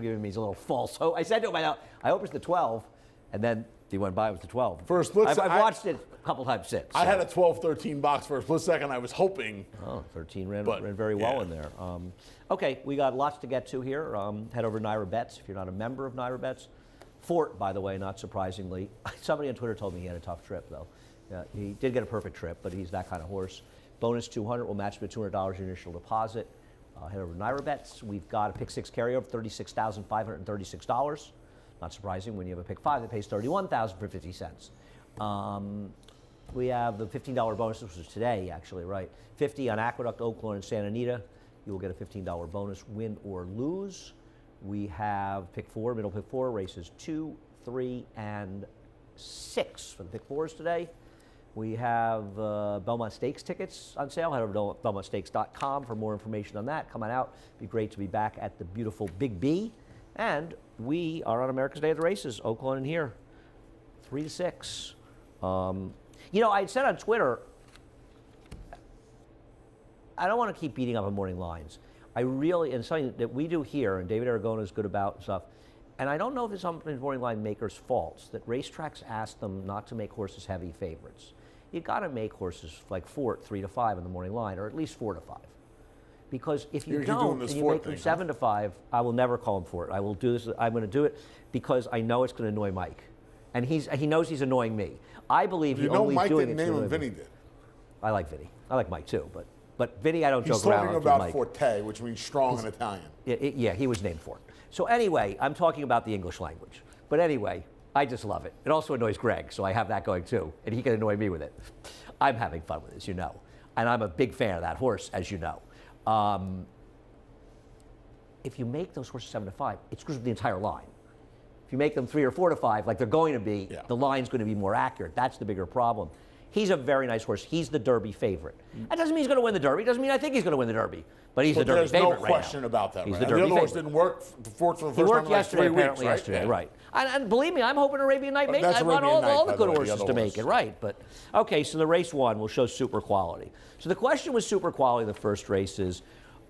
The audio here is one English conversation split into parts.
giving me a little false hope. I said to him, I hope it's the 12, and then he went by, it was the 12. First, I've watched it a couple times since. I had a 12-13 box for a split second. I was hoping. Oh, 13 ran very well in there. Okay, we got lots to get to here. Head over to Naira Bets if you're not a member of Naira Bets. Fort, by the way, not surprisingly. Somebody on Twitter told me he had a tough trip, though. Yeah, he did get a perfect trip, but he's that kind of horse. Bonus 200 will match with $200 initial deposit. Head over to Naira Bets. We've got a pick 6 carryover, $36,536. Not surprising when you have a pick 5 that pays $31,000 for 50 cents. We have the $15 bonus. This was today, actually, right? 50 on Aqueduct, Oaklawn, and Santa Anita. You will get a $15 bonus, win or lose. We have pick 4, middle pick 4, races 2, 3, and 6 for the pick 4s today. We have Belmont Stakes tickets on sale. Head over to BelmontStakes.com for more information on that. Come on out. It'd be great to be back at the beautiful Big B. And we are on America's Day of the Races, Oaklawn and here, 3 to 6. You know, I had said on Twitter, I don't want to keep beating up on morning lines. I really, and something that we do here, and David Aragona is good about and stuff, and I don't know if it's something morning line makers' faults, that racetracks ask them not to make horses heavy favorites. You got to make horses like Fort 3 to 5 in the morning line, or at least 4 to 5. Because if you don't, and you make them 7 to 5, I will never call him Fort. I will do this. I'm going to do it because I know it's going to annoy Mike, and he knows he's annoying me. I believe he only Mike doing didn't it. name him. Vinny did. I like Vinny. I like Mike too, but Vinny, I don't He's joke around. He's talking about Forte, which means strong in Italian. Yeah, he was named Fort. So anyway, I'm talking about the English language. But anyway, I just love it. It also annoys Greg, so I have that going too, and he can annoy me with it. I'm having fun with it, as you know, and I'm a big fan of that horse, as you know. If you make those horses 7 to 5, it screws with the entire line. If you make them 3 or 4 to 5, like they're going to be, the line's going to be more accurate. That's the bigger problem. He's a very nice horse. He's the Derby favorite. That doesn't mean he's going to win the Derby. It doesn't mean I think he's going to win the Derby. But he's the Derby favorite right now. There's no question about that. He's right? the Derby other horse favorite. didn't work for the first time. He worked yesterday, like 3 apparently weeks, yesterday, yeah. right. And believe me, I'm hoping Arabian Night makes it. I want all the good horses to make it, right. But okay, so the race 1 will show super quality. So the question with super quality in the first race is,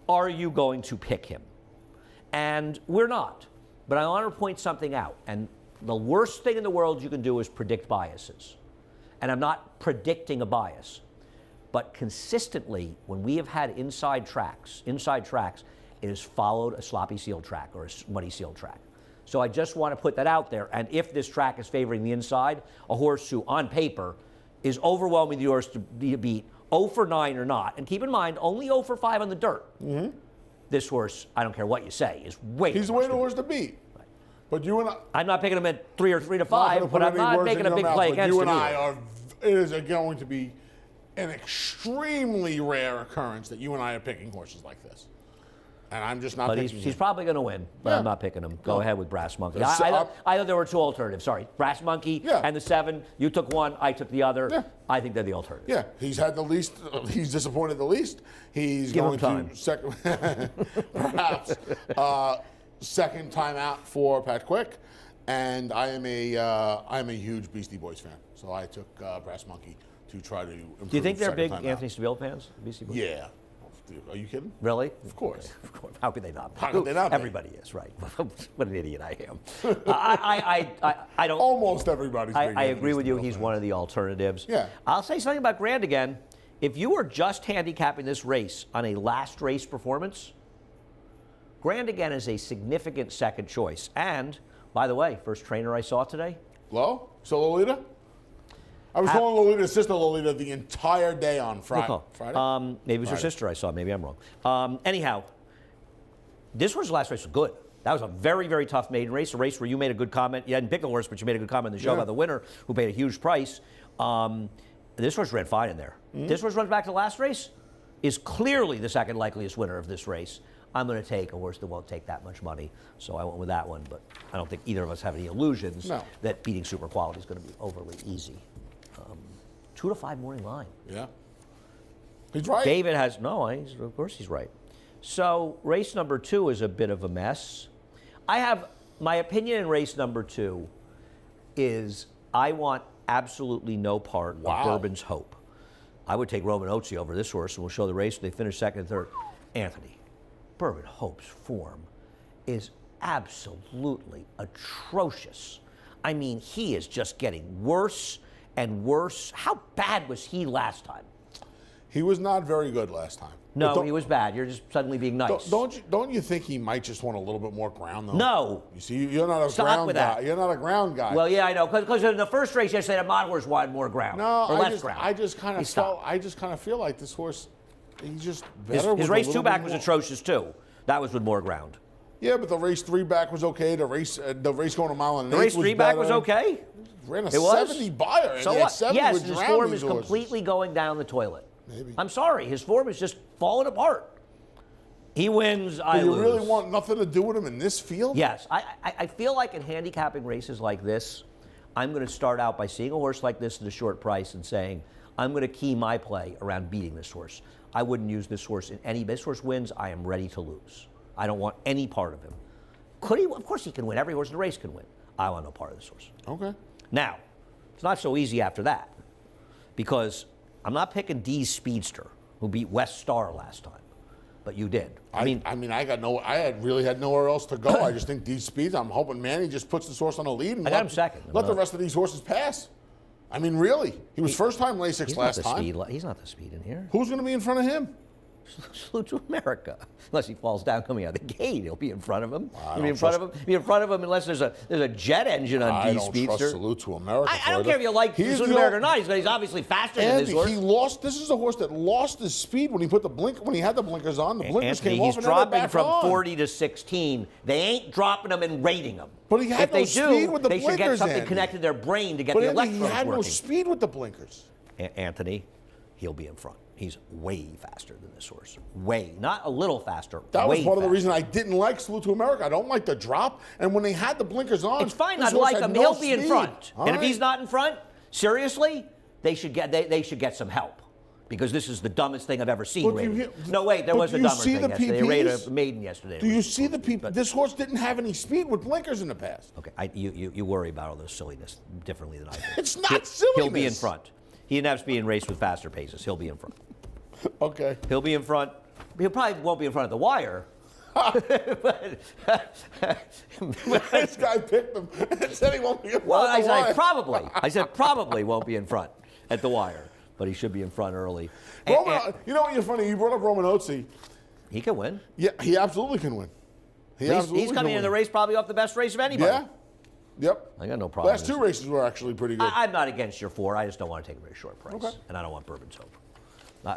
are you going to pick him? And we're not. But I want to point something out. And the worst thing in the world you can do is predict biases. And I'm not predicting a bias. But consistently, when we have had inside tracks, it has followed a sloppy seal track or a muddy seal track. So I just want to put that out there. And if this track is favoring the inside, a horse who, on paper, is overwhelming the horse to beat 0 for 9 or not. And keep in mind, only 0 for 5 on the dirt. Mm-hmm. This horse, I don't care what you say, is way He's the way the horse to beat. Right. But you and I... I'm not picking him at 3 or 3 to 5, but I'm not making a big play against him. You and I are... It is going to be an extremely rare occurrence that you and I are picking horses like this. And I'm just not picking him. He's probably going to win, but I'm not picking him. Go ahead with Brass Monkey. I thought there were 2 alternatives. Sorry. Brass Monkey and the 7. You took one, I took the other. Yeah. I think they're the alternative. Yeah, he's had the least, he's disappointed the least. He's Give going him to perhaps second time out for Pat Quick. And I'm a huge Beastie Boys fan. So I took Brass Monkey to try to improve. Do you think they're big Anthony Stabile fans, Beastie Boys? Yeah. Are you kidding? Really? Of course. Of course. How could they not be? How could they not be? Everybody is, right. What an idiot I am. I don't. Almost everybody's big. I agree with you. He's one of the alternatives. Yeah. I'll say something about Grand again. If you were just handicapping this race on a last race performance, Grand again is a significant second choice. And, by the way, first trainer I saw today. Hello? So Lolita? I was calling Lolita's sister Lolita the entire day on Friday. Maybe it was her sister I saw. Maybe I'm wrong. Anyhow, this horse's last race was good. That was a very, very tough maiden race, a race where you made a good comment. You hadn't picked the horse, but you made a good comment in the show about the winner, who paid a huge price. This horse ran fine in there. This horse runs back to the last race, is clearly the second likeliest winner of this race. I'm going to take a horse that won't take that much money, so I went with that one. But I don't think either of us have any illusions that beating super quality is going to be overly easy. 2 to 5 morning line. Yeah. He's right. David has, of course he's right. So race number 2 is a bit of a mess. I have, my opinion in race number 2 is I want absolutely no part of Bourbon's Hope. I would take Roman Oatsy over this horse, and we'll show the race. They finish second and third. Anthony, Bourbon Hope's form is absolutely atrocious. I mean, he is just getting worse and worse. How bad was he last time? He was not very good last time. No, he was bad. You're just suddenly being nice. Don't you think he might just want a little bit more ground, though? No. You see, you're not a Stop ground with guy. that. You're not a ground guy. Well, yeah, I know. Because in the first race yesterday, the Monhorse wanted more ground. No, or less just, ground. I just kind of feel like this horse, he's just better. His with race a little 2 back bit was more. atrocious too. That was with more ground. Yeah, but the race 3 back was okay. The race going a mile and The an race eighth 3 back was better. okay. Ran a It was 70 buyer. And So he had what? 70 Yes, with his drown form these is horses. completely going down the toilet. Maybe. I'm sorry, his form is just falling apart. He wins, I Do you lose. really want nothing to do with him in this field? Yes, I feel like in handicapping races like this, I'm going to start out by seeing a horse like this at a short price and saying, I'm going to key my play around beating this horse. I wouldn't use this horse in any. This horse wins, I am ready to lose. I don't want any part of him. Could he? Of course he can win. Every horse in the race can win. I want no part of this horse. Okay. Now, it's not so easy after that because I'm not picking Dee's Speedster, who beat West Star last time, but you did. I really had nowhere else to go. I just think these speeds. I'm hoping Manny just puts this horse on a lead and I got him second. Let the rest of these horses pass. I mean, really, he was first time Lasix he's last not the time. speed. He's not the speed in here. Who's going to be in front of him? Salute to America. Unless he falls down coming out of the gate, he'll be in front of him. I He'll be don't in front trust- of him. Be in front of him unless there's a jet engine on I D don't Speedster. trust Salute to America. I don't care if you like Salute to America or not. He's obviously faster than this Andy, horse. he lost. This is a horse that lost his speed when he put the blink when he had the blinkers on. The blinkers Anthony, came he's off and then they're dropping back from on. 40 to 16. They ain't dropping them and rating them. But he had if no they speed do, with the they should get blinkers, something Andy. connected to their brain to get But the Andy, he electrodes had no working. speed with the blinkers. Anthony, he'll be in front. He's way faster than this horse. Way. Not a little faster. That way was part of the faster. reason I didn't like Salute to America. I don't like the drop. And when they had the blinkers on, It's fine this not to horse like had him. no He'll be in speed. front. All And if right. he's not in front, seriously, they should get some help. Because this is the dumbest thing I've ever seen. But you rated. hear- No, wait, there but was a you dumber see thing the yesterday. They rated PPs? a maiden yesterday. Do you see the people? This horse didn't have any speed with blinkers in the past. Okay, you worry about all this silliness differently than I do. It's not He'll silliness. be in front. He didn't have to be in race with faster paces. He'll be in front. Okay. He'll be in front. He probably won't be in front of the wire. This guy picked him and said he won't be in front Well, of I the said line. probably. I said probably won't be in front at the wire, but he should be in front early. And You know what? You're funny. You brought up Romanozzi. he can win. Yeah, he absolutely can win. He's coming in the race probably off the best race of anybody. Yeah. Yep. I got no problem. Last 2 races were actually pretty good. I'm not against your 4. I just don't want to take a very short price, Okay. and I don't want Bourbon's Hope.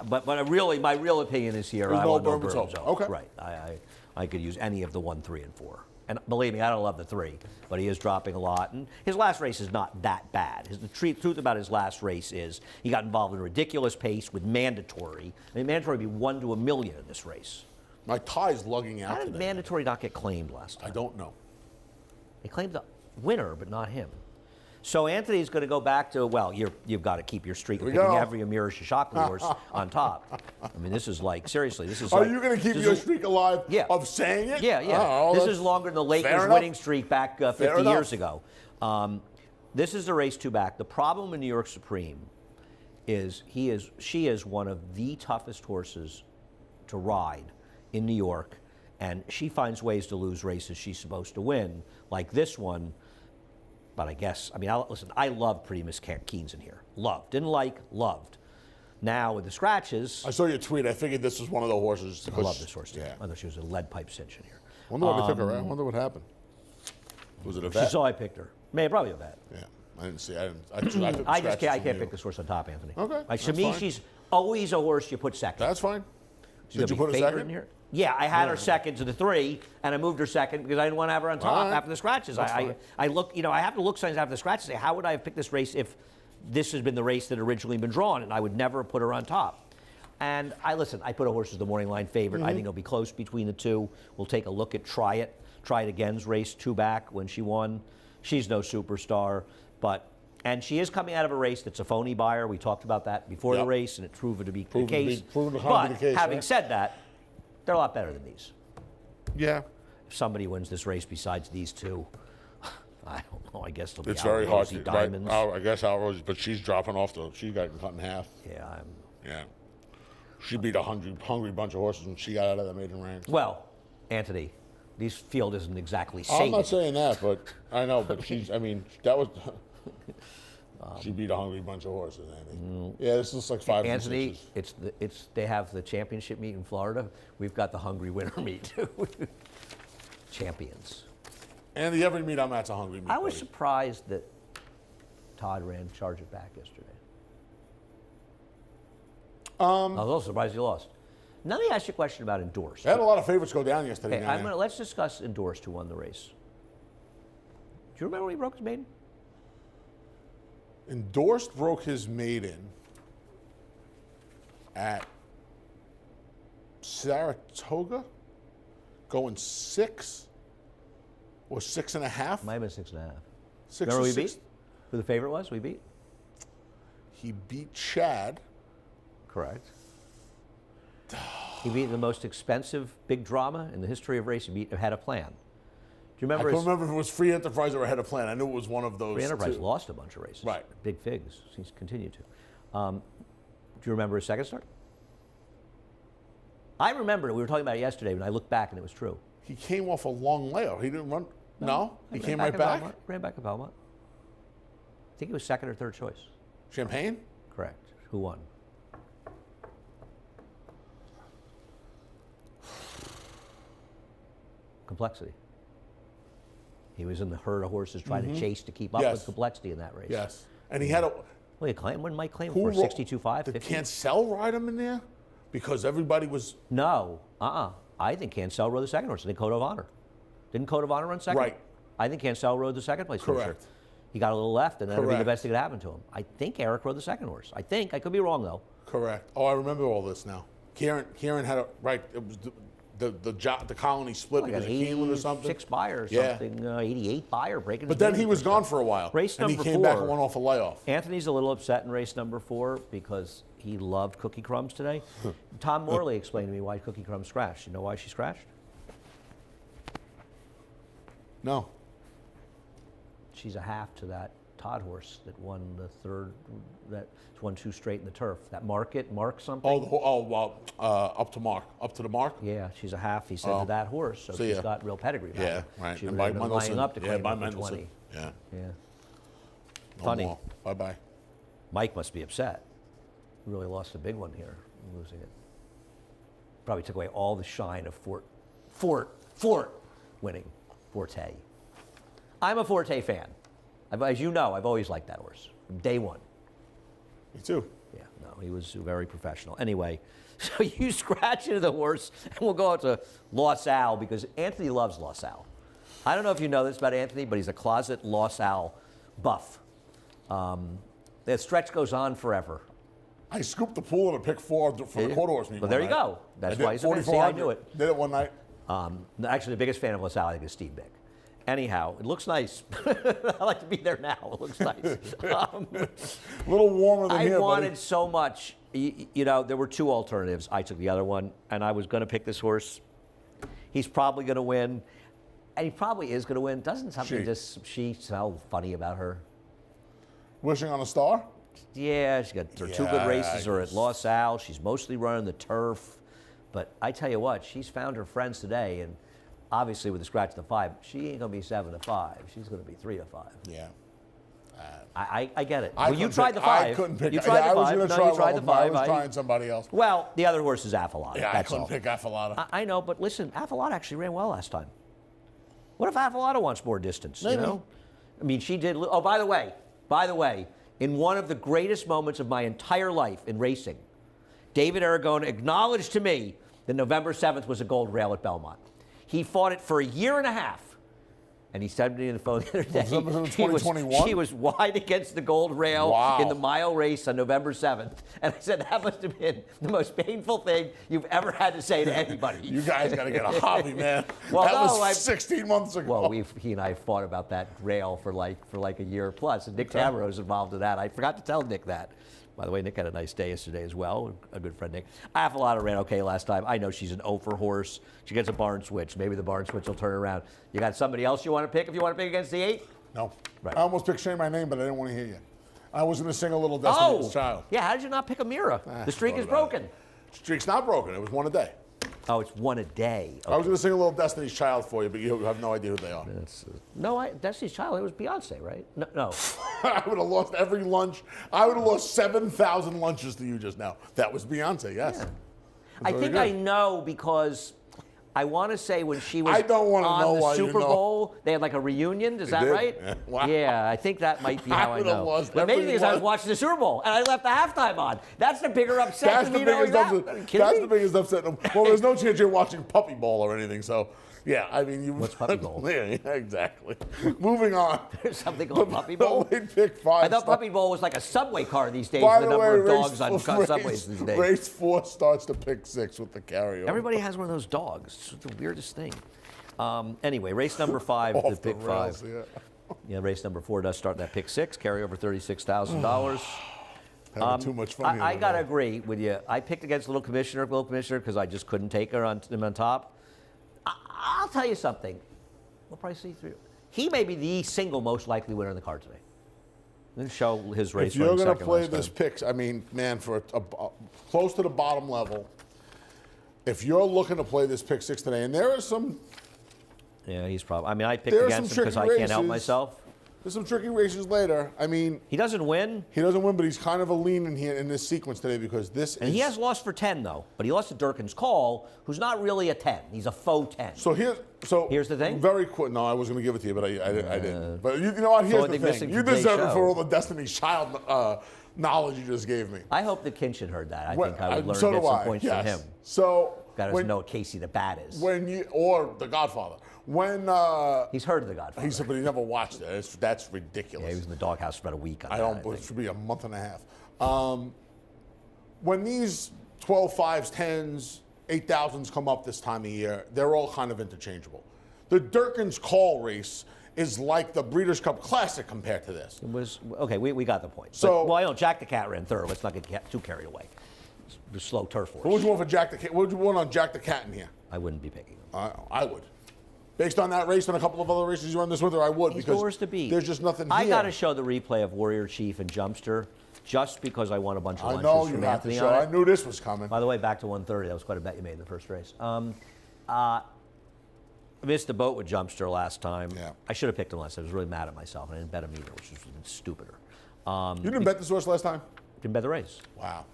But my real opinion is here. There's I no want Bourbon's Bourbon's Hope. Hope. Okay. Right. I could use any of the 1, 3, and 4. And believe me, I don't love the 3, but he is dropping a lot. And his last race is not that bad. The truth about his last race is he got involved in a ridiculous pace with mandatory. I mean, mandatory would be 1 to 1,000,000 in this race. My tie's lugging out How did today. mandatory not get claimed last time? I don't know. They claimed the winner, but not him. So Anthony's going to go back to, well, you've got to keep your streak of we picking go. every Amir Shishakli horse on top. I mean, this is like, seriously, this is Are like... you going to keep this your is- streak alive Yeah. of saying it? Yeah, yeah. Oh, This that's is longer than the fair Lakers enough. winning streak back 50 Fair years enough. ago. This is the race 2 back. The problem in New York Supreme is she is one of the toughest horses to ride in New York, and she finds ways to lose races she's supposed to win, like this one. But I guess, I mean, listen, I loved Pretty Miss Keynes in here. Loved. Didn't like, loved. Now with the scratches, I saw your tweet. I figured this was one of the horses. I love this horse too. Yeah. I thought she was a lead pipe cinch in here. Wonder what they took her out. Wonder what happened. Was it a She vet? saw I picked her. Probably a bet. Yeah. I didn't see. I took the I just scratches can't, I from can't you. pick this horse on top, Anthony. Okay, Like, to that's me, fine. she's always a horse you put second. That's fine. She's Did you gonna put be a favored second? in here? Yeah, I had her second to the 3, and I moved her second because I didn't want to have her on top All right. after the scratches. That's I fine. look, I have to look signs after the scratches and say, how would I have picked this race if this has been the race that had originally been drawn, and I would never have put her on top. And I put a horse as the morning line favorite. Mm-hmm. I think it'll be close between the 2. We'll take a look at Try It Again's race 2 back when she won. She's no superstar, and she is coming out of a race that's a phony buyer. We talked about that before the Yep. race, and it proved to be the Proven to be- case. proven to be But the case, having right? said that, they're a lot better than these. Yeah. If somebody wins this race besides these 2, I don't know. I guess it'll be It's Al very hard Rosie to. Diamonds. Right, I guess Al Rosie, but she's dropping off she got cut in half. Yeah. Yeah. She beat a hungry bunch of horses when she got out of the maiden ranks. Well, Anthony, This field isn't exactly safe. I'm not saying that, but I know. But that was. She beat a hungry bunch of horses, Andy. Yeah, this looks like 5 Anthony, and 6s. they have the championship meet in Florida. We've got the hungry winter meet. Champions. Andy, every meet I'm at's a hungry meet. I was buddy. surprised that Todd ran Charge It Back yesterday. I was also surprised he lost. Now let me ask you a question about Endorsed. They had a lot of favorites go down yesterday. Okay, down there. let's discuss Endorsed, who won the race. Do you remember when he broke his maiden? Endorsed broke his maiden at Saratoga, going 6 or 6.5. Might have been 6.5. 6 Remember or who we 6. beat? Who the favorite was? We beat? He beat Chad. Correct. He beat the most expensive big drama in the history of racing. He had a plan. Do you I remember couldn't his remember if it was Free Enterprise or Ahead of Plan. I knew it was one of those. Free Enterprise two. lost a bunch of races. Right. Big Figs. He's continued to. Do you remember his second start? I remember it. We were talking about it yesterday, and I looked back, and it was true. He came off a long layout. He didn't run. No, he came right at back. Belmont. Ran back at Belmont. I think he was second or third choice. Champagne. Correct. Who won? Complexity. He was in the herd of horses trying to chase to keep up Yes. with Complexity in that race. Yes, and he had a. Well, he claimed, when Mike claimed Who for ro- 62.5, Did 50? Cancel ride him in there? Because everybody was No. I think Cancel rode the second horse. I think Code of Honor. Didn't Code of Honor run second? Right. I think Cancel rode the second place horse. Correct. He got a little left, and that would be the Correct. best thing that happened to him. I think Eric rode the second horse. I think. I could be wrong, though. correct. Oh, I remember all this now. Kieran had a right. It was the colony split Like because an of Keeneland or something. 86 buyer or Yeah. something, 88 buyer breaking his But then maiden he was first gone start. for a while. Race and he number came back 4. and went off a layoff. Anthony's a little upset in race number 4 because he loved Cookie Crumbs today. Tom Morley explained to me why Cookie Crumbs scratched. You know why she scratched? No. She's a half to that Todd horse that won the third, that won 2 straight in the turf. That Mark something? Up to the mark. Yeah, she's a half, he said, to that horse. So See she's ya. got real pedigree. Yeah, value. right. She and was by lining Mendelssohn. up to Yeah, claim by her for Mendelssohn. 20. Yeah. Yeah. No Funny. Bye bye. Mike must be upset. He really lost a big one here, losing it. Probably took away all the shine of Fort winning. Forte. I'm a Forte fan. As you know, I've always liked that horse from day one. Me too. Yeah, no, he was very professional. Anyway, so you scratch into the horse, and we'll go out to Los Al because Anthony loves Los Al. I don't know if you know this about Anthony, but he's a closet Los Al buff. The stretch goes on forever. I scooped the pool in a pick 4 for the quarter horse meet. Well, one there you night. go. That's I did why he's a fan. See, I 4,400. knew it. Did it one night. Actually, the biggest fan of LaSalle, I think, is Steve Bick. Anyhow, it looks nice. I like to be there now. It looks nice. A little warmer than I here, wanted buddy. so much. You know, there were 2 alternatives. I took the other one, and I was going to pick this horse. He's probably going to win, and he probably is going to win. Doesn't something she smell funny about her? Wishing on a star? Yeah, she's got her 2 good races are at Los Al. She's mostly running the turf. But I tell you what, she's found her friends today, and obviously with the scratch of the 5, she ain't going to be 7-5. She's going to be 3-5. Yeah. I get it. I Well, you couldn't tried pick- the 5. I couldn't pick. You tried I the was 5. going to No, try you tried the one, 5. I was trying somebody else. Well, the other horse is Affalata. Yeah, I That's couldn't all. pick Affalata. I know, but listen, Affalata actually ran well last time. What if Affalata wants more distance? Maybe. You know, I mean, she did. Oh, by the way, in one of the greatest moments of my entire life in racing, David Aragona acknowledged to me that November 7th was a gold rail at Belmont. He fought it for a year and a half. And he said to me on the phone the other day, she was wide against the gold rail in the mile race on November 7th. And I said, that must have been the most painful thing you've ever had to say to anybody. You guys got to get a hobby, man. Well, that no, was 16 months ago. Well, he and I fought about that rail for like a year plus. And Nick Tabaro's involved in that. I forgot to tell Nick that. By the way, Nick had a nice day yesterday as well. A good friend, Nick. Affalata ran okay last time. I know she's an Ophir horse. She gets a barn switch. Maybe the barn switch will turn around. You got somebody else you want to pick if you want to pick against the 8? No. Right. I almost picked Shane my name, but I didn't want to hear you. I was going to sing a little Destiny's Child. Yeah, how did you not pick Amira? The streak is thought about broken. Streak's not broken. It was one a day. Oh, it's one a day. I was going to sing a little Destiny's Child for you, but you have no idea who they are. Destiny's Child, it was Beyonce, right? No. I would have lost every lunch. I would have lost 7,000 lunches to you just now. That was Beyonce, yes. Yeah. I think I know because I want to say when she was I don't want to know on the why Super you know. Bowl, they had like a reunion. Is that did? right? Yeah. Wow. Yeah, I think that might be how I would have know. lost But maybe every because I was one. watching the Super Bowl and I left the halftime on. That's the bigger upset That's than the me knowing biggest that. upset. Are you kidding That's me? the biggest upset. Well, there's no chance you're watching Puppy Bowl or anything. So, yeah, I mean, you. What's Puppy Bowl? Yeah, exactly. Moving on. There's something called Puppy Bowl. The late pick 5. I thought Puppy Bowl was like a subway car these days. By The the number way, of dogs on subways these days. Race 4 starts to pick 6 with the carryover. Everybody has one of those dogs. It's the weirdest thing. Anyway, race number 5, Off the pick the rails, 5. Yeah. Yeah, race number 4 does start that pick 6, carry over $36,000. Having too much fun. I got to agree with you. I picked against Little Commissioner, because I just couldn't take her on him on top. I'll tell you something. What price is he? He may be the single most likely winner in the card today. Let's show his race. If you're going to play this picks, I mean, man, for close to the bottom level, if you're looking to play this pick 6 today, and there are some. Yeah, he's probably. I mean, I picked There are against some him because I tricky can't help races. myself. There's some tricky races later. I mean, He doesn't win, he doesn't win, but he's kind of a lean in here in this sequence today because this and is. he has lost for 10 though. But he lost to Durkin's Call, who's not really a 10. He's a faux 10. So here's the thing? Very quick. No, I was going to give it to you, but I didn't. But you know what? Here's only the missing thing. You today's deserve it show. for all the Destiny's Child knowledge you just gave me. I hope that Kinchin heard that. I think I would learn so get do some I. points Yes. from him. So Got to know what Casey the Bat is. or The Godfather. When He's heard of The Godfather. he said, but he never watched it. That's Yeah, ridiculous. he was in the doghouse for about a week on I that, don't. think. It should be a month and a half. When these 12 5s, 10s, 8,000s come up this time of year, they're all kind of interchangeable. The Durkin's Call race is like the Breeders' Cup Classic compared to this. It was okay. We got the point. So- well, I know Jack the Cat ran third. Let's not get too carried away. It's the slow turf horse. What would you want for Jack the Cat? What would you want on Jack the Cat in here? I wouldn't be picking him. I would. Based on that race and a couple of other races you run this winter, I would He's because the worst to beat. there's just nothing here. I got to show the replay of Warrior Chief and Jumpster, just because I won a bunch of I lunches know you from have to Anthony show. on I it. knew this was coming. By the way, back to 130. That was quite a bet you made in the first race. I missed the boat with Jumpster last time. Yeah. I should have picked him last time. I was really mad at myself, and I didn't bet him either, which was even stupider. You didn't bet this horse last time? Didn't bet the race Wow.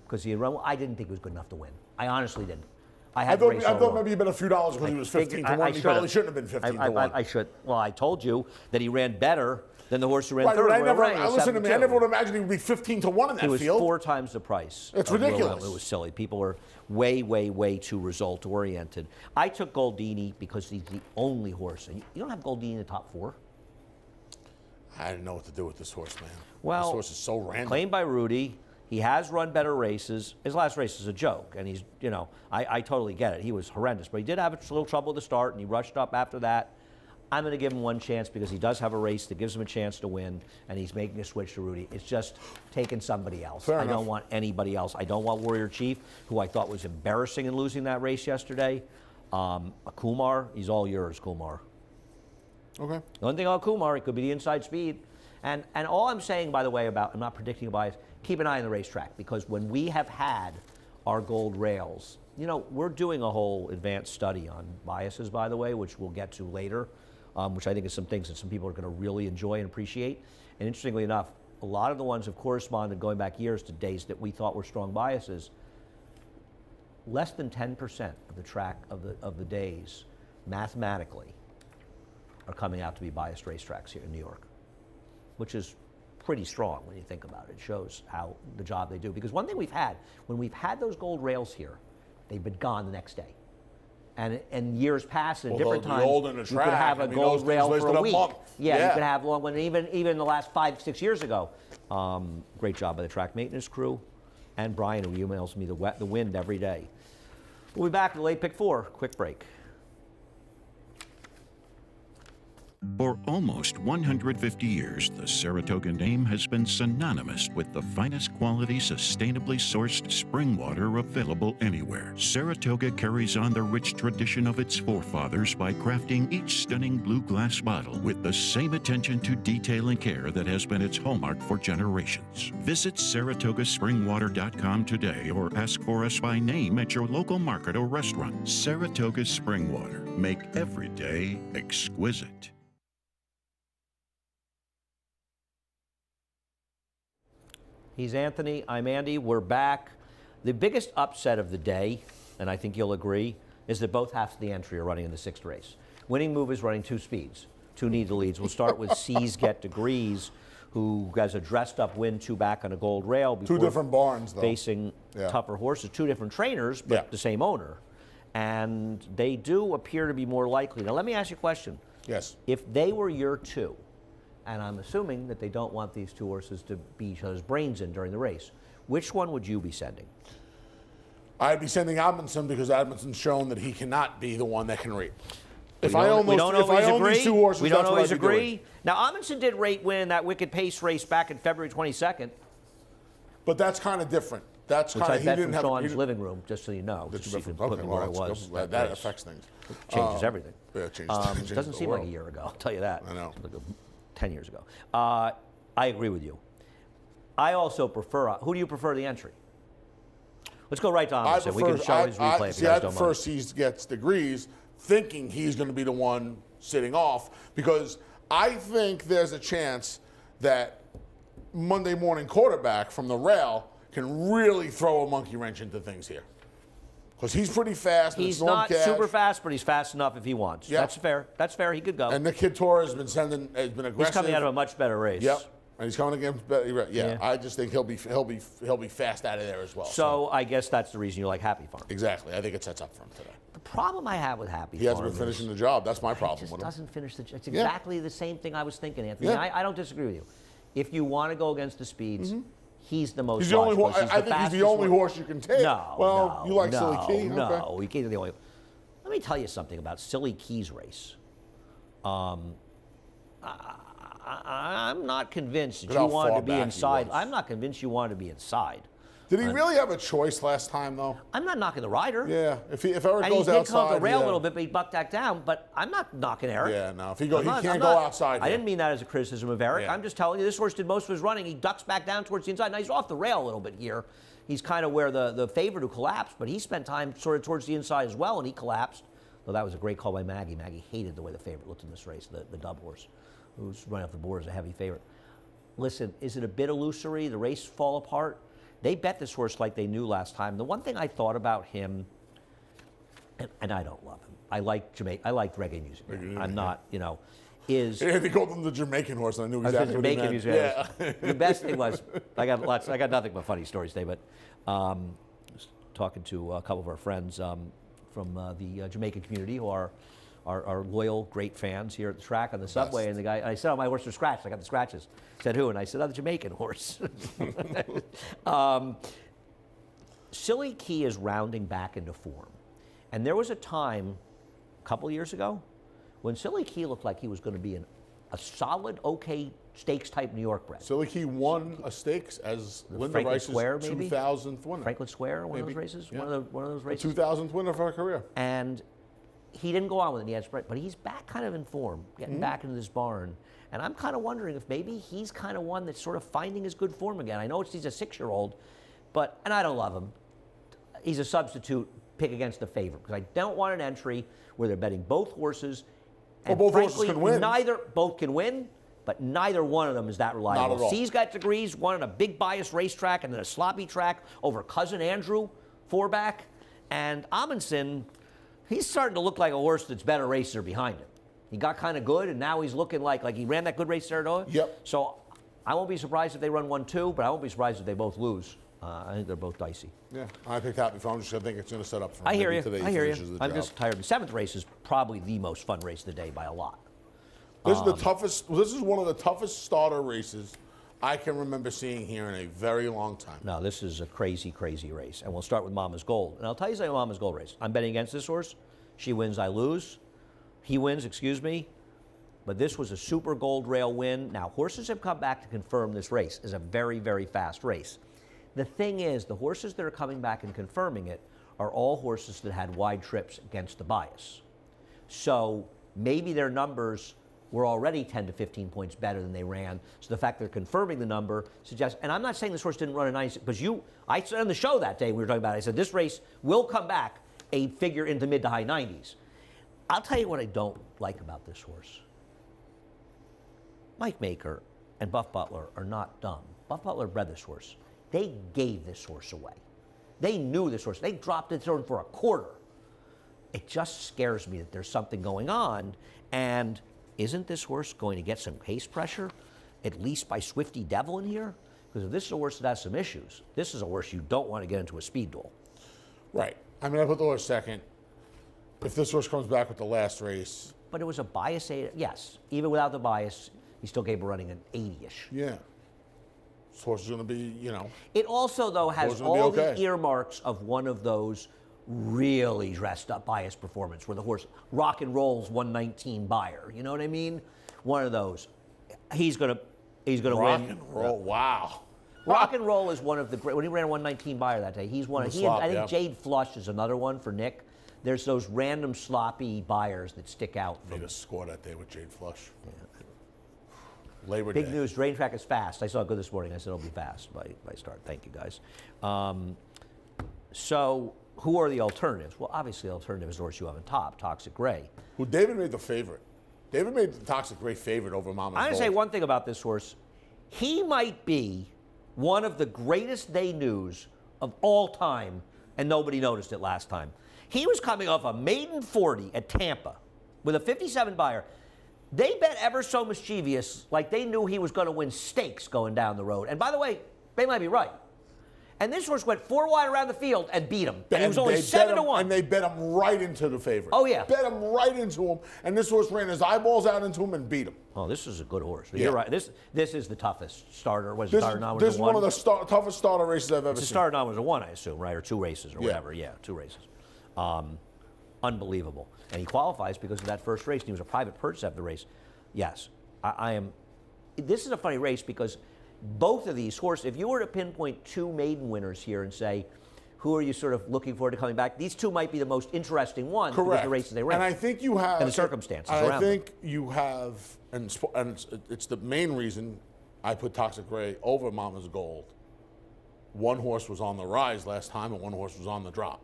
because he had run. I didn't think he was good enough to win. I honestly didn't. I I had the race all thought wrong. maybe you bet a few dollars because he was 15 to 1. He probably shouldn't have been 15 to 1. I should. Well, I told you that he ran better than the horse who ran Right, third. but listen to me. I never would have. imagine he would be 15 to 1 in that He was field. 4 times the price. It's of Will ridiculous. Run. It was silly. People are way, way, way too result oriented. I took Goldini because he's the only horse, and you don't have Goldini in the top 4. I didn't know what to do with this horse, man. Well, this horse is so random. Claimed by Rudy. He has run better races. His last race is a joke, and he's, I totally get it. He was horrendous, but he did have a little trouble at the start, and he rushed up after that. I'm going to give him one chance because he does have a race that gives him a chance to win, and he's making a switch to Rudy. It's just taking somebody else. Fair I enough. don't want anybody else. I don't want Warrior Chief, who I thought was embarrassing in losing that race yesterday. Kumar, he's all yours, Kumar. Okay. The only thing about Kumar, it could be the inside speed. And all I'm saying, by the way, I'm not predicting a bias, keep an eye on the racetrack, because when we have had our gold rails, we're doing a whole advanced study on biases, by the way, which we'll get to later, which I think is some things that some people are going to really enjoy and appreciate. And interestingly enough, a lot of the ones have corresponded going back years to days that we thought were strong biases. Less than 10% of the track of the days, mathematically, are coming out to be biased racetracks here in New York, which is pretty strong when you think about it. It shows how the job they do. Because one thing we've had, when we've had those gold rails here, they've been gone the next day. And years past, and Although different the times, old and the you track, could have a I mean, gold those things rail for wasted a a week. month. Yeah, Yeah. you could have long one, even in the last 5-6 years ago. Great job by the track maintenance crew, and Brian, who emails me the wind every day. We'll be back to late pick 4. Quick break. For almost 150 years, the Saratoga name has been synonymous with the finest quality, sustainably sourced spring water available anywhere. Saratoga carries on the rich tradition of its forefathers by crafting each stunning blue glass bottle with the same attention to detail and care that has been its hallmark for generations. Visit SaratogaSpringWater.com today or ask for us by name at your local market or restaurant. Saratoga Spring Water. Make every day exquisite. He's Anthony, I'm Andy, we're back. The biggest upset of the day, and I think you'll agree, is that both halves of the entry are running in the 6th race. Winning Move is running 2 speeds, 2 need the leads. We'll start with C's Get Degrees, who has a dressed-up win, 2 back on a gold rail. Before 2 different barns, though. Facing tougher horses, 2 different trainers, but the same owner. And they do appear to be more likely. Now, let me ask you a question. Yes. If they were your 2, and I'm assuming that they don't want these 2 horses to beat each other's brains in during the race, which one would you be sending? I'd be sending Amundsen because Amundsen's shown that he cannot be the one that can rate. We If I own these 2 horses, we don't that's what always I'd be agree. doing. Now, Amundsen did rate win that Wicked Pace race back in February 22nd, But that's kind of different. That's which kind I of, he bet didn't from have. Sean's living room, just so you know. That's Just so you different. can put Okay, me well, where I let's was. go. That race. affects things. Changes everything. Yeah, it changes. Doesn't the seem like world. a year ago, I'll tell you that. I know. Like 10 years ago. I agree with you. I also prefer, who do you prefer the entry? Let's go right to Amundsen. We can show his replay if you guys don't prefer mind. C's Gets Degrees, thinking he's going to be the one sitting off, because I think there's a chance that Monday morning quarterback from the rail can really throw a monkey wrench into things here. Because he's pretty fast. He's Norm not Cash. super fast, but he's fast enough if he wants. Yeah. That's fair. That's fair. He could go. And the Kid Torres has been aggressive. He's coming out of a much better race. Yep. And he's coming against. Yeah. I just think he'll be fast out of there as well. So I guess that's the reason you like Happy Farm. Exactly. I think it sets up for him today. The problem I have with Happy He Farm hasn't been is finishing the job. That's my he problem just with him. doesn't finish the job. It's exactly the same thing I was thinking, Anthony. Yeah. I don't disagree with you. If you want to go against the speeds, he's the most He's the only watched horse. I think he's the only horse you can take. No, you like no, Silly Key? No, Okay. he can't be the only. Let me tell you something about Silly Key's race. I'm not convinced that Look you how wanted far to be back he inside. was. I'm not convinced you wanted to be inside. Did he really have a choice last time, though? I'm not knocking the rider. Yeah. If Eric And he goes did outside, come off the rail a yeah. little bit, but he bucked that down. But I'm not knocking Eric. Yeah, no. If he I'm can't go not- outside. I here. didn't mean that as a criticism of Eric. Yeah. I'm just telling you, this horse did most of his running. He ducks back down towards the inside. Now he's off the rail a little bit here. He's kind of where the favorite who collapsed, but he spent time sort of towards the inside as well, and he collapsed. Though that was a great call by Maggie. Maggie hated the way the favorite looked in this race, the dub horse, who's running off the board as a heavy favorite. Listen, is it a bit illusory? The race fall apart? They bet this horse like they knew last time. The one thing I thought about him, and I don't love him. I like Jamaica. I like reggae music. I'm not, is. Yeah, they called him the Jamaican horse, and I knew exactly what he Jamaican meant. music. Yeah. The best thing was, I got nothing but funny stories today, but was talking to a couple of our friends from the Jamaican community who are loyal, great fans here at the track on the subway. And the guy, I said, "Oh, my horse are scratched. I got the scratches." Said who? And I said, "Oh, the Jamaican horse." Silly Key is rounding back into form, and there was a time, a couple years ago, when Silly Key looked like he was going to be a solid, okay stakes type New York bred. Silly Key won a stakes as Linda Franklin Rice's Square, maybe? 2000th winner. Franklin Square, one of Maybe, those races, yeah. one of those races. 2000th winner of her career. And he didn't go on with it. He had spread, but he's back kind of in form, getting back into this barn. And I'm kind of wondering if maybe he's kind of one that's sort of finding his good form again. I know he's a 6-year-old, and I don't love him. He's a substitute pick against the favorite because I don't want an entry where they're betting both horses. And both horses frankly, can win. Both can win, but neither one of them is that reliable. Not at all. C's Got Degrees won on a big bias racetrack and then a sloppy track over Cousin Andrew, 4-back. And Amundsen, he's starting to look like a horse that's better racer behind him. He got kind of good, and now he's looking like he ran that good race at Saratoga. Yep. So I won't be surprised if they run 1-2, but I won't be surprised if they both lose. I think they're both dicey. Yeah, I picked Happy Farm. I think it's going to set up for him. I hear Maybe you. today he I hear finishes you. the I'm job. just tired. The 7th race is probably the most fun race of the day by a lot. This is the toughest. This is one of the toughest starter races I can remember seeing here in a very long time. No, this is a crazy, crazy race. And we'll start with Mama's Gold. And I'll tell you something about Mama's Gold race. I'm betting against this horse. She wins, I lose. He wins, excuse me. but this was a super gold rail win. Now, horses have come back to confirm this race is a very, very fast race. The thing is, the horses that are coming back and confirming it are all horses that had wide trips against the bias. So maybe their numbers were already 10 to 15 points better than they ran. So the fact they're confirming the number suggests, and I'm not saying this horse didn't run a 96, because I said on the show that day we were talking about it, I said this race will come back a figure into mid to high 90s. I'll tell you what I don't like about this horse. Mike Maker and Buff Butler are not dumb. Buff Butler bred this horse. They gave this horse away. They knew this horse. They dropped it to him for a quarter. It just scares me that there's something going on, and isn't this horse going to get some pace pressure, at least by Swifty Devil in here? Because if this is a horse that has some issues, this is a horse you don't want to get into a speed duel. Right. I mean, I put the horse second. If this horse comes back with the last race. But it was a bias 8. Yes, even without the bias, he still gave a running an 80-ish. Yeah. This horse is going to be, you know. It also, though, has all the earmarks of one of those really dressed up bias performance where the horse rock and rolls 119 buyer. You know what I mean? One of those. He's gonna win. Rock and roll. Wow. Rock and roll is one of the great. When he ran a 119 buyer that day, he's one. I think Jade Flush is another one for Nick. There's those random sloppy buyers that stick out. Made a score that day with Jade Flush. Yeah. Labor Day. Big news, rain track is fast. I saw it good this morning. I said it'll be fast by start. Thank you, guys. So who are the alternatives? Well, obviously the alternative is the horse you have on top, Toxic Gray. Who David made the favorite. David made the Toxic Gray favorite over Mama's Gold. I'm going to say one thing about this horse. He might be one of the greatest day news of all time, and nobody noticed it last time. He was coming off a maiden 40 at Tampa with a 57 buyer. They bet ever so mischievous, like they knew he was going to win stakes going down the road. And by the way, they might be right. And this horse went 4 wide around the field and beat him. And he was only 7-1. And they bet him right into the favorite. Oh, yeah. Bet him right into him. And this horse ran his eyeballs out into him and beat him. Oh, this is a good horse. Yeah. You're right. This is the toughest starter. This is one of the toughest starter races I've ever seen. The starter now was a 1, I assume, right? Or 2 races or whatever. Yeah, 2 races. Unbelievable. And he qualifies because of that first race. And he was a private purchase after the race. Yes, I am. This is a funny race because both of these horses, if you were to pinpoint 2 maiden winners here and say, who are you sort of looking forward to coming back? These 2 might be the most interesting ones because of the races they ran. And I think you have. And the circumstances around them. I think you have, and it's the main reason I put Toxic Gray over Mama's Gold. One horse was on the rise last time and one horse was on the drop.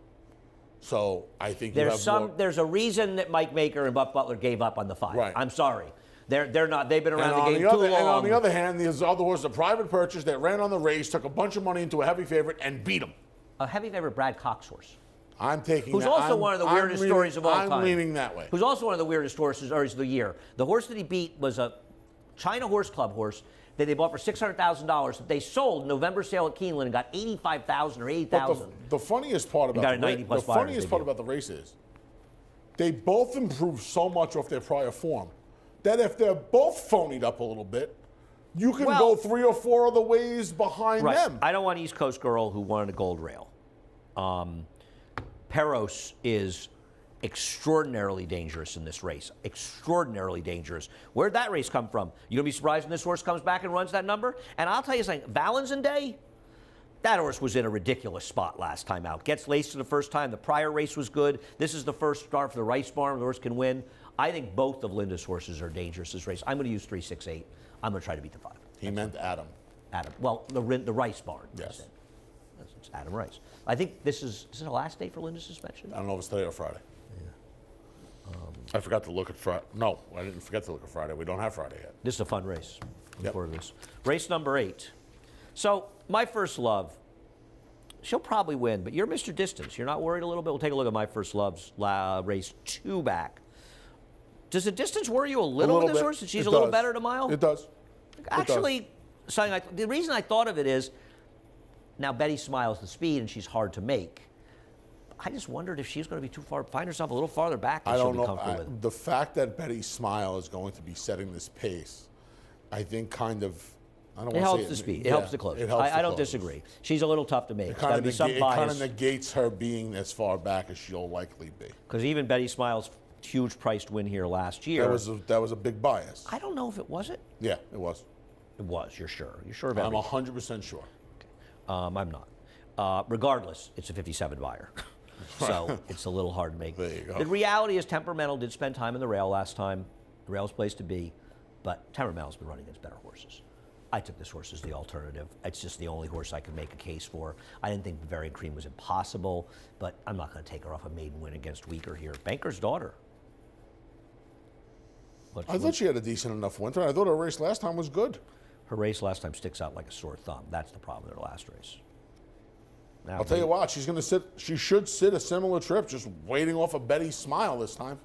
So I think there's a reason that Mike Maker and Buff Butler gave up on the 5. Right. I'm sorry. They're not. They've been around the game too long. And on the other hand, there's other horses, a private purchase that ran on the race, took a bunch of money into a heavy favorite, and beat him. A heavy favorite, Brad Cox horse. I'm taking. Who's also one of the weirdest stories of all time. I'm leaning that way. Who's also one of the weirdest horses of the year. The horse that he beat was a China Horse Club horse that they bought for $600,000 that they sold November sale at Keeneland and got $85,000 or $80,000. The funniest part about the race is they both improved so much off their prior form that if they're both phonied up a little bit, you can go 3 or 4 other ways behind them. I don't want East Coast Girl who wanted a gold rail. Peros is extraordinarily dangerous in this race. Extraordinarily dangerous. Where'd that race come from? You gonna be surprised when this horse comes back and runs that number? And I'll tell you something, Valentin Day, that horse was in a ridiculous spot last time out. Gets laced for the first time. The prior race was good. This is the first start for the Rice Barn. The horse can win. I think both of Linda's horses are dangerous this race. I'm going to use 368. I'm going to try to beat the 5. He meant Adam. Adam. Well, the Rice Barn. Yes. It's Adam Rice. I think this is the last day for Linda's suspension? I don't know if it's today or Friday. Yeah. I forgot to look at Friday. No, I didn't forget to look at Friday. We don't have Friday yet. This is a fun race. Looking forward to this. Race number 8. So, my first love, she'll probably win, but you're Mr. Distance. You're not worried a little bit? We'll take a look at my first love's race 2 back. Does the distance worry you a little with this horse? That she's a little better at a mile? It does. Actually, the reason I thought of it is, now Betty Smiles the speed and she's hard to make. I just wondered if she's going to be too far, find herself a little farther back than she'll be comfortable with. The fact that Betty Smile is going to be setting this pace, I think kind of, I don't want to say it. It helps the speed. It helps the close. I don't disagree. She's a little tough to make. It kind of negates her being as far back as she'll likely be. Because even Betty Smiles huge priced win here last year. That was a big bias. I don't know if it was it. Yeah, it was. It was. You're sure? You're sure of I'm everything? 100% sure. I'm not. Regardless, it's a 57 buyer. So it's a little hard to make. There you go. The reality is Temperamental did spend time in the rail last time. The rail's place to be, but Temperamental's been running against better horses. I took this horse as the alternative. It's just the only horse I could make a case for. I didn't think Bavarian Cream was impossible, but I'm not going to take her off a maiden win against Weaker here. Banker's Daughter. I thought she had a decent enough winter. I thought her race last time was good. Her race last time sticks out like a sore thumb. That's the problem with her last race. Now, I'll tell you what, she's going to sit. She should sit a similar trip, just waiting off of Betty's Smile this time,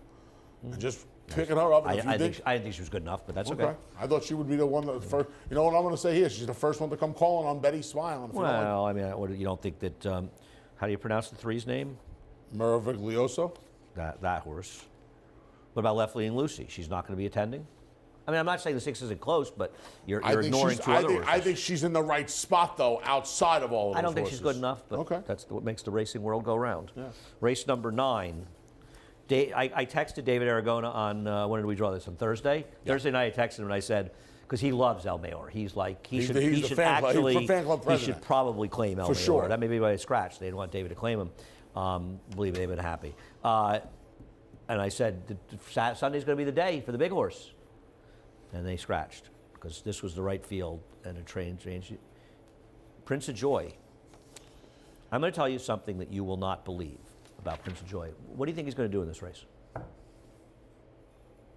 and just picking her up. I didn't think she was good enough, but that's okay. I thought she would be the one that first. You know what I'm going to say here? She's the first one to come calling on Betty's Smile. And Well, I mean, you don't think that? How do you pronounce the 3's name? Meraviglioso. That horse. What about Left Leaning Lucy? She's not going to be attending. I mean, I'm not saying the 6 isn't close, but you're ignoring two other horses. I think she's in the right spot, though, outside of all of those I don't think horses. she's good enough, but okay. That's what makes the racing world go round. Yeah. Race number 9. I texted David Aragona on, when did we draw this, on Thursday? Yeah. Thursday night I texted him and I said, because he loves El Mayor. He's like, he should probably claim El Mayor. Sure. That may be why they scratched. They didn't want David to claim him. Believe me, they've been happy. And I said, Sunday's going to be the day for the big horse. And they scratched because this was the right field and a train change. Prince of Joy. I'm going to tell you something that you will not believe about Prince of Joy. What do you think he's going to do in this race?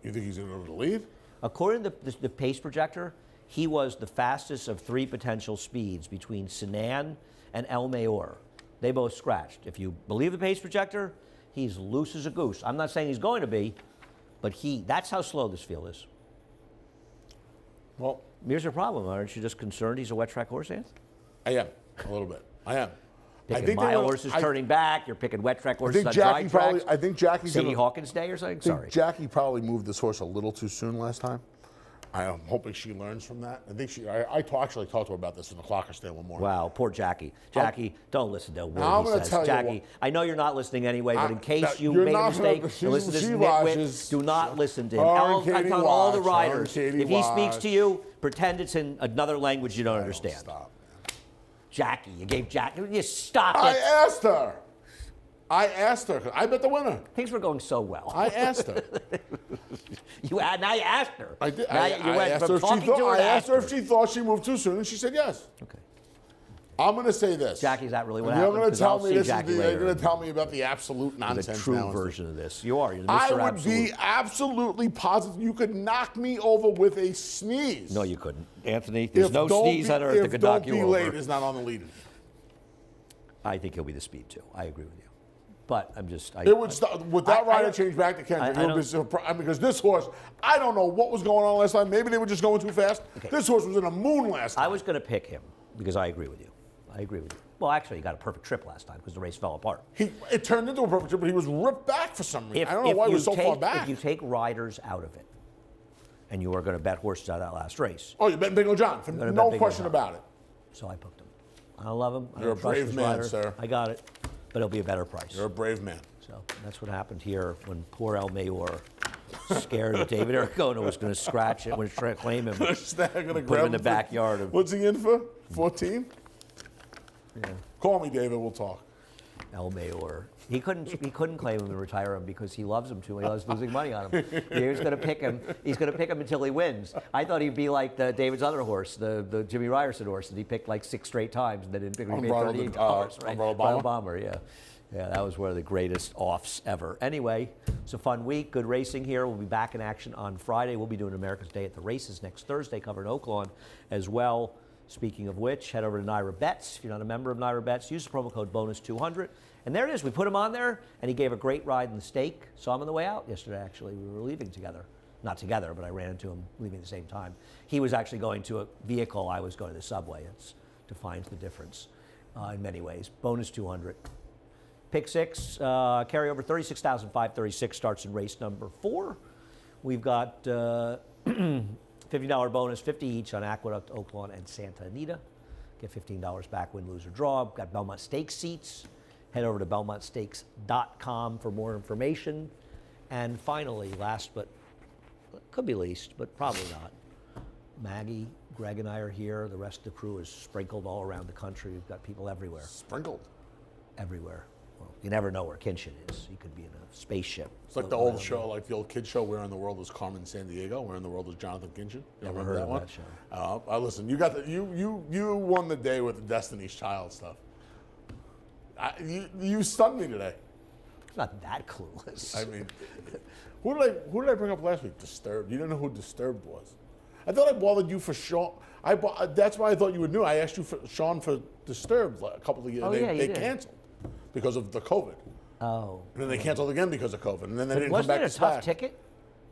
You think he's going to go to the lead? According to the pace projector, he was the fastest of 3 potential speeds between Sinan and El Mayor. They both scratched. If you believe the pace projector, he's loose as a goose. I'm not saying he's going to be, but that's how slow this field is. Well, here's your problem. Aren't you just concerned he's a wet track horse, Anth? I am, a little bit. I am. Picking mile horses turning back. You're picking wet track horses on dry tracks. I think Jackie's Sadie Hawkins Day or something? Sorry. Jackie probably moved this horse a little too soon last time. I am hoping she learns from that. I think I actually talked to her about this in the clocker stand one morning. Wow, poor Jackie. Jackie, don't listen to a word he says. Jackie, I know you're not listening anyway, but in case you made a mistake and listen to this nitwit, do not listen to him. I'm telling all the riders, if he speaks to you, pretend it's in another language you don't understand. Stop. Jackie, you gave Jackie, you stop it. I asked her. I bet the winner. Things were going so well. I asked her. Now you asked her. I did. Now you went from talking to her to asked her if she thought she moved too soon, and she said yes. Okay. I'm going to say this. Jackie's not really what happened. You're going to tell me You're going to tell me about the absolute nonsense. The true version of this. You are. You're the Mr. I would Absolute. be absolutely positive you could knock me over with a sneeze. No, you couldn't, Anthony. There's no sneeze on earth that could knock you over. Don't Be Late is not on the lead. I think he'll be the speed too. I agree with you. But I'm just. Would that rider change back to Kendrick? Because this horse, I don't know what was going on last time. Maybe they were just going too fast. Okay. This horse was in a moon last time. I was going to pick him because I agree with you. Well, actually, he got a perfect trip last time because the race fell apart. It turned into a perfect trip, but he was ripped back for some reason. I don't know why he was so far back. If you take riders out of it, and you are going to bet horses out of that last race. Oh, you're betting Bingo John. No question about it. So I picked him. I love him. You're a brave man, sir. I got it. But it'll be a better price. You're a brave man. So that's what happened here when poor El Mayor, scared that David Aragona was going to scratch it, was trying to claim him, put him in the backyard. What's he in for? 14? Yeah. Call me, David. We'll talk. El Mayor. He couldn't claim him and retire him because he loves him too. He loves losing money on him. He's going to pick him. He's going to pick him until he wins. I thought he'd be like David's other horse, the Jimmy Ryerson horse, that he picked like 6 straight times and then didn't pick him. He paid $38, right? Umbrella Bomber, yeah. Yeah, that was one of the greatest offs ever. Anyway, it's a fun week. Good racing here. We'll be back in action on Friday. We'll be doing America's Day at the Races next Thursday, covering Oaklawn as well. Speaking of which, head over to Naira Bets. If you're not a member of Naira Bets, use the promo code BONUS200. And there it is. We put him on there, and he gave a great ride in the stake. Saw him on the way out yesterday, actually. We were leaving together. Not together, but I ran into him leaving at the same time. He was actually going to a vehicle. I was going to the subway. It defines the difference in many ways. Bonus 200. Pick 6, carryover 36,536 starts in race number 4. We've got $50 bonus, 50 each on Aqueduct, Oaklawn, and Santa Anita. Get $15 back, win, lose, or draw. We've got Belmont Stakes seats. Head over to BelmontStakes.com for more information. And finally, last but could be least, but probably not, Maggie, Greg, and I are here. The rest of the crew is sprinkled all around the country. We've got people everywhere. Sprinkled. Everywhere. Well, you never know where Kinchin is. He could be in a spaceship. It's like the old show, like the old kid show, Where in the World is Carmen Sandiego? Where in the World is Jonathan Kinchin? You Never remember heard that of one? that show. Listen, you got you won the day with the Destiny's Child stuff. You stunned me today. It's not that clueless. I mean, who did I bring up last week? Disturbed. You didn't know who Disturbed was. I thought I bothered you for Sean. That's why I thought you would know. I asked you for Sean for Disturbed a couple of years. Oh, yeah, you they did. canceled because of the COVID. Oh. And then they canceled again because of COVID. And then they didn't come Wasn't back it a to tough SPAC. ticket?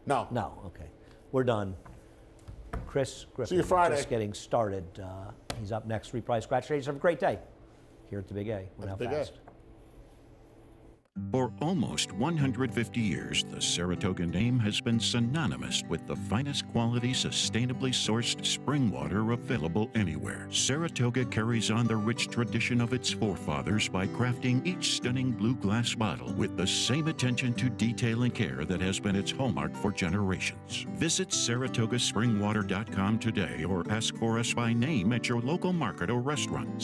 No. No, okay. We're done. Chris Griffin. See you Friday. Just getting started. He's up next. Reprise Scratch Race. Have a great day here at the Big A. Went out Big A. fast. For almost 150 years, the Saratoga name has been synonymous with the finest quality, sustainably sourced spring water available anywhere. Saratoga carries on the rich tradition of its forefathers by crafting each stunning blue glass bottle with the same attention to detail and care that has been its hallmark for generations. Visit SaratogaSpringwater.com today or ask for us by name at your local market or restaurant.